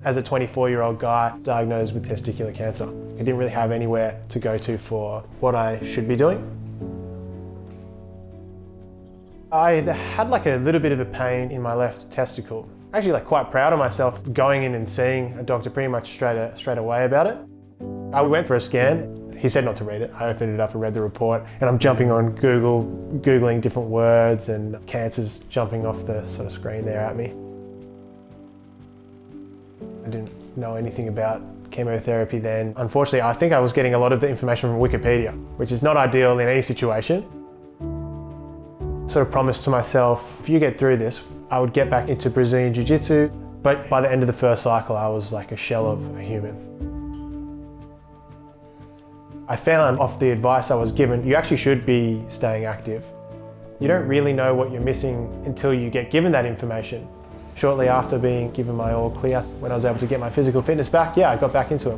As a 24-year-old guy diagnosed with testicular cancer, I didn't really have anywhere to go to for what I should be doing. I had like a little bit of a pain in my left testicle. Actually quite proud of myself going in and seeing a doctor pretty much straight away about it. I went for a scan. He said not to read it. I opened it up and read the report, and I'm jumping on Google, Googling different words and cancers jumping off the sort of screen there at me. I didn't know anything about chemotherapy then. Unfortunately, I think I was getting a lot of the information from Wikipedia, which is not ideal in any situation. Sort of promised to myself, if you get through this, I would get back into Brazilian Jiu-Jitsu, but by the end of the first cycle, I was like a shell of a human. I found off the advice I was given, you actually should be staying active. You don't really know what you're missing until you get given that information. Shortly after being given my all clear, when I was able to get my physical fitness back, I got back into it.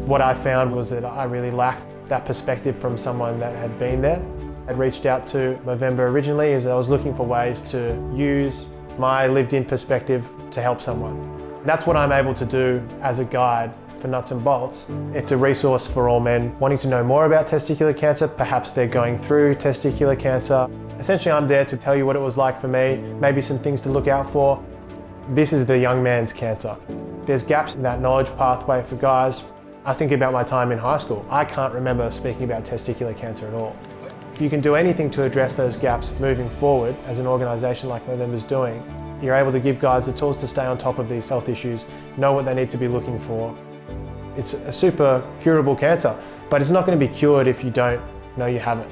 What I found was that I really lacked that perspective from someone that had been there. I'd reached out to Movember originally as I was looking for ways to use my lived-in perspective to help someone. That's what I'm able to do as a guide for Nuts and Bolts. It's a resource for all men wanting to know more about testicular cancer. Perhaps they're going through testicular cancer. Essentially, I'm there to tell you what it was like for me, maybe some things to look out for. This is the young man's cancer. There's gaps in that knowledge pathway for guys. I think about my time in high school. I can't remember speaking about testicular cancer at all. If you can do anything to address those gaps moving forward, as an organisation like Movember's doing, you're able to give guys the tools to stay on top of these health issues, know what they need to be looking for. It's a super curable cancer, but it's not going to be cured if you don't know you have it.